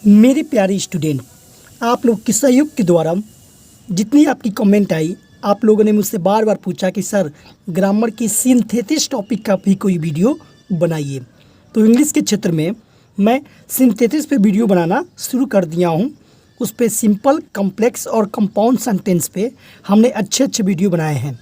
मेरे प्यारे स्टूडेंट, आप लोग के सहयोग के द्वारा जितनी आपकी कमेंट आई, आप लोगों ने मुझसे बार बार पूछा कि सर ग्रामर की सिंथेसिस टॉपिक का भी कोई वीडियो बनाइए। तो इंग्लिश के क्षेत्र में मैं सिंथेसिस पे वीडियो बनाना शुरू कर दिया हूँ। उस पे सिंपल, कॉम्प्लेक्स और कंपाउंड सेंटेंस पे हमने अच्छे अच्छे वीडियो बनाए हैं।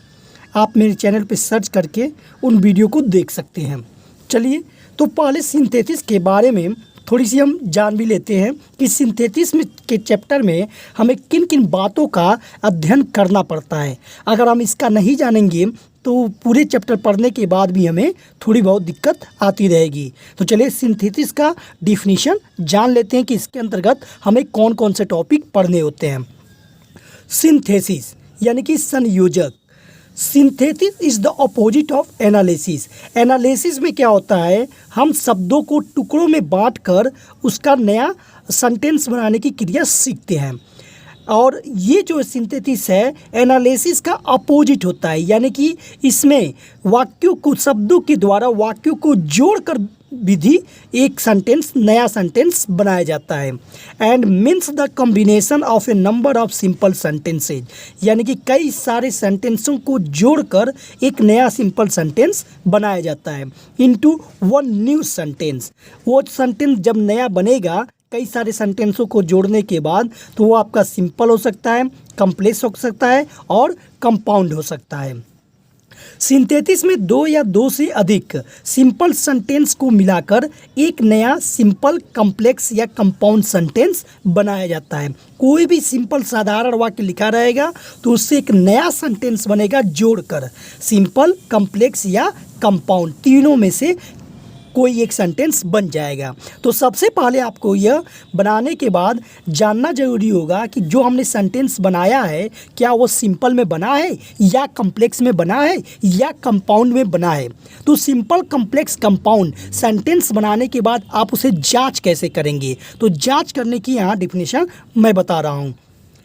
आप मेरे चैनल पे सर्च करके उन वीडियो को देख सकते हैं। चलिए तो पहले सिंथेसिस के बारे में थोड़ी सी हम जान भी लेते हैं कि सिंथेसिस में के चैप्टर में हमें किन किन बातों का अध्ययन करना पड़ता है। अगर हम इसका नहीं जानेंगे तो पूरे चैप्टर पढ़ने के बाद भी हमें थोड़ी बहुत दिक्कत आती रहेगी। तो चलिए सिंथेसिस का डिफिनीशन जान लेते हैं कि इसके अंतर्गत हमें कौन कौन से टॉपिक पढ़ने होते हैं। सिंथेसिस यानी कि संयोजक। Synthesis is the opposite of analysis. Analysis में क्या होता है, हम शब्दों को टुकड़ों में बांटकर उसका नया सेंटेंस बनाने की क्रिया सीखते हैं। और ये जो सिंथेसिस है एनालिसिस का अपोजिट होता है, यानी कि इसमें वाक्यों को, शब्दों के द्वारा वाक्यों को जोड़कर विधि एक सेंटेंस, नया सेंटेंस बनाया जाता है। And means the combination of A number of simple sentences, यानी कि कई सारे सेंटेंसों को जोड़कर एक नया सिंपल सेंटेंस बनाया जाता है इनटू वन न्यू सेंटेंस। वो सेंटेंस जब नया बनेगा कई सारे सेंटेंसों को जोड़ने के बाद, तो वो आपका सिंपल हो सकता है, कॉम्प्लेक्स हो सकता है और कंपाउंड हो सकता है। सिंथेसिस में दो या दो से अधिक सिंपल सेंटेंस को मिलाकर एक नया सिंपल, कॉम्प्लेक्स या कंपाउंड सेंटेंस बनाया जाता है। कोई भी सिंपल साधारण वाक्य लिखा रहेगा तो उससे एक नया सेंटेंस बनेगा जोड़कर, सिंपल, कॉम्प्लेक्स या कंपाउंड, तीनों में से कोई एक सेंटेंस बन जाएगा। तो सबसे पहले आपको यह बनाने के बाद जानना जरूरी होगा कि जो हमने सेंटेंस बनाया है क्या वो सिंपल में बना है या कॉम्प्लेक्स में बना है या कंपाउंड में बना है। तो सिंपल, कॉम्प्लेक्स, कंपाउंड सेंटेंस बनाने के बाद आप उसे जांच कैसे करेंगे, तो जांच करने की यहाँ डिफिनेशन मैं बता रहा हूँ।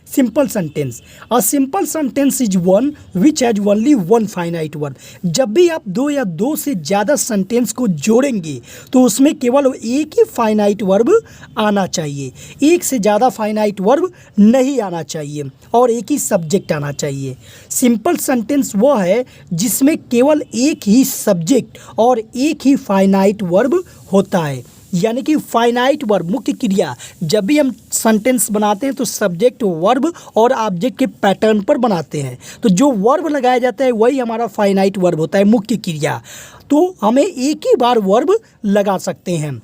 Simple sentence, a simple sentence is one which has only one finite verb. जब भी आप दो या दो से ज़्यादा सेंटेंस को जोड़ेंगे तो उसमें केवल एक ही फाइनाइट वर्ब आना चाहिए, एक से ज़्यादा फाइनाइट वर्ब नहीं आना चाहिए और एक ही सब्जेक्ट आना चाहिए। सिंपल सेंटेंस वह है जिसमें केवल एक ही सब्जेक्ट और एक ही फाइनाइट वर्ब होता है, यानी कि फाइनाइट वर्ब, मुख्य क्रिया। जब भी हम सेंटेंस बनाते हैं तो सब्जेक्ट, वर्ब और ऑब्जेक्ट के पैटर्न पर बनाते हैं। तो जो वर्ब लगाया जाता है वही हमारा फाइनाइट वर्ब होता है, मुख्य क्रिया। तो हमें एक ही बार वर्ब लगा सकते हैं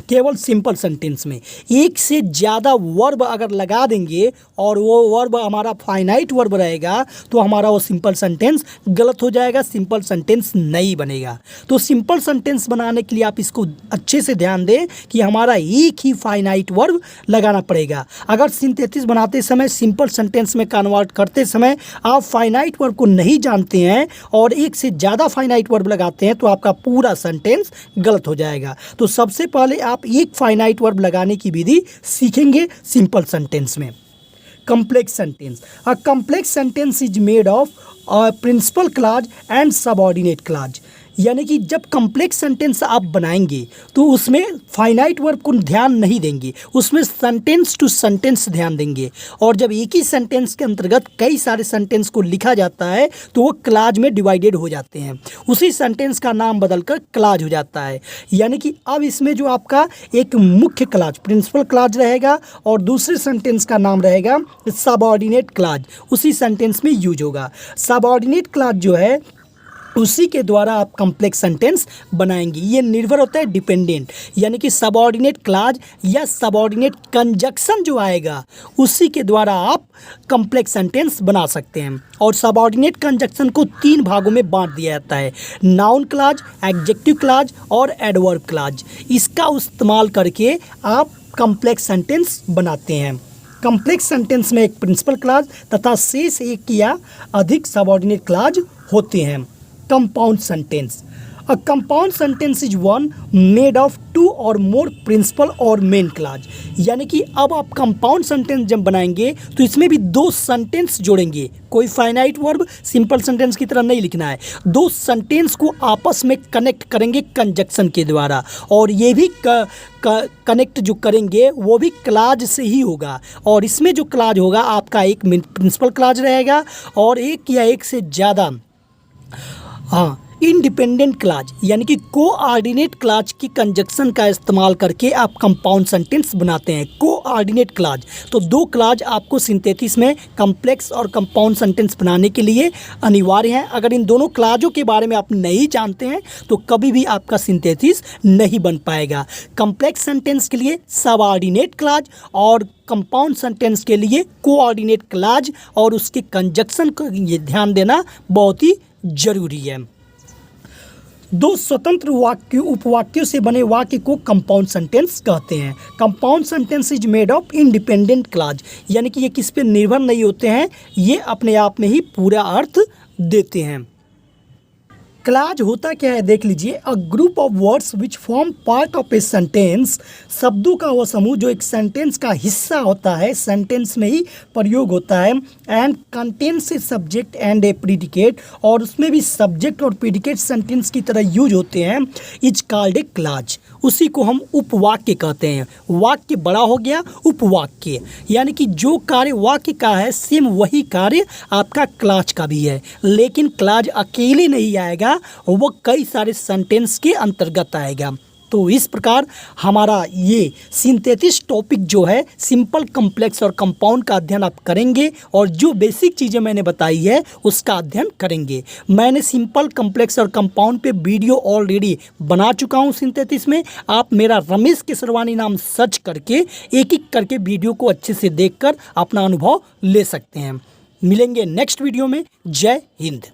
केवल सिंपल सेंटेंस में। एक से ज़्यादा वर्ब अगर लगा देंगे और वो वर्ब हमारा फाइनाइट वर्ब रहेगा तो हमारा वो सिंपल सेंटेंस गलत हो जाएगा, सिंपल सेंटेंस नहीं बनेगा। तो सिंपल सेंटेंस बनाने के लिए आप इसको अच्छे से ध्यान दें कि हमारा एक ही फाइनाइट वर्ब लगाना पड़ेगा। अगर सिंथेसिस बनाते समय, सिंपल सेंटेंस में कन्वर्ट करते समय आप फाइनाइट वर्ब को नहीं जानते हैं और एक से ज़्यादा फाइनाइट वर्ब लगाते हैं तो आपका पूरा सेंटेंस गलत हो जाएगा। तो सबसे पहले आप एक फाइनाइट वर्ब लगाने की विधि सीखेंगे सिंपल सेंटेंस में। Complex sentence, a complex sentence is made of principal clause and subordinate clause, यानी कि जब कॉम्प्लेक्स सेंटेंस आप बनाएंगे तो उसमें फाइनाइट वर्ब को ध्यान नहीं देंगे, उसमें सेंटेंस टू सेंटेंस ध्यान देंगे। और जब एक ही सेंटेंस के अंतर्गत कई सारे सेंटेंस को लिखा जाता है तो वो क्लॉज में डिवाइडेड हो जाते हैं, उसी सेंटेंस का नाम बदलकर क्लॉज हो जाता है। यानी कि अब इसमें जो आपका एक मुख्य क्लॉज, प्रिंसिपल क्लॉज रहेगा और दूसरे सेंटेंस का नाम रहेगा सबऑर्डिनेट क्लॉज, उसी सेंटेंस में यूज होगा। सबऑर्डिनेट क्लॉज जो है उसी के द्वारा आप कॉम्प्लेक्स सेंटेंस बनाएंगे। ये निर्भर होता है डिपेंडेंट, यानी कि सबऑर्डिनेट क्लॉज या सबऑर्डिनेट कंजक्शन जो आएगा उसी के द्वारा आप कॉम्प्लेक्स सेंटेंस बना सकते हैं। और सबऑर्डिनेट कंजक्शन को तीन भागों में बांट दिया जाता है, नाउन क्लॉज, एडजेक्टिव क्लॉज और एडवर्ब क्लॉज। इसका इस्तेमाल करके आप कॉम्प्लेक्स सेंटेंस बनाते हैं। कॉम्प्लेक्स सेंटेंस में एक प्रिंसिपल क्लॉज तथा शेष एक या अधिक सबऑर्डिनेट क्लॉज होते हैं। Compound sentence, a compound sentence is one made of two or more principal or main clause. यानी कि अब आप कंपाउंड सेंटेंस जब बनाएंगे तो इसमें भी दो सेंटेंस जोड़ेंगे, कोई फाइनाइट वर्ब सिंपल सेंटेंस की तरह नहीं लिखना है, दो सेंटेंस को आपस में कनेक्ट करेंगे कंजक्शन के द्वारा, और ये भी कनेक्ट जो करेंगे वो भी क्लाज से ही होगा। और इसमें जो क्लाज होगा आपका एक प्रिंसिपल क्लाज रहेगा और एक या एक से ज़्यादा इंडिपेंडेंट क्लाज यानी कि कोऑर्डिनेट क्लाज की कंजक्शन का इस्तेमाल करके आप कंपाउंड सेंटेंस बनाते हैं। कोऑर्डिनेट क्लाज, तो दो क्लाज आपको सिंथेसिस में कॉम्प्लेक्स और कंपाउंड सेंटेंस बनाने के लिए अनिवार्य हैं। अगर इन दोनों क्लाजों के बारे में आप नहीं जानते हैं तो कभी भी आपका सिंथेसिस नहीं बन पाएगा। कॉम्प्लेक्स सेंटेंस के लिए सबऑर्डिनेट क्लाज और कंपाउंड सेंटेंस के लिए कोऑर्डिनेट क्लाज, और उसके कंजक्शन को ये ध्यान देना बहुत ही ज़रूरी है। दो स्वतंत्र वाक्य उपवाक्यों से बने वाक्य को कंपाउंड सेंटेंस कहते हैं। Compound sentence is made of independent clause, यानी कि ये किस पे निर्भर नहीं होते हैं, ये अपने आप में ही पूरा अर्थ देते हैं। क्लाज होता क्या है देख लीजिए, a group of words which form part of a sentence, शब्दों का वह समूह जो एक सेंटेंस का हिस्सा होता है, सेंटेंस में ही प्रयोग होता है, and contains a subject and A predicate, और उसमें भी सब्जेक्ट और प्रीडिकेट सेंटेंस की तरह यूज होते हैं, इज कॉल्ड ए क्लाज। उसी को हम उपवाक्य कहते हैं। वाक्य बड़ा हो गया उपवाक्य, यानी कि जो कार्य वाक्य का है सेम वही कार्य आपका क्लाज का भी है, लेकिन क्लाज अकेले नहीं आएगा, वो कई सारे सेंटेंस के अंतर्गत आएगा। तो इस प्रकार हमारा ये सिंथेसिस टॉपिक जो है सिंपल, कॉम्प्लेक्स और कंपाउंड का अध्ययन आप करेंगे, और जो बेसिक चीज़ें मैंने बताई है उसका अध्ययन करेंगे। मैंने सिंपल, कॉम्प्लेक्स और कंपाउंड पे वीडियो ऑलरेडी बना चुका हूँ सिंथेसिस में। आप मेरा रमेश केसरवानी नाम सर्च करके एक एक करके वीडियो को अच्छे से देखकर अपना अनुभव ले सकते हैं। मिलेंगे नेक्स्ट वीडियो में। जय हिंद।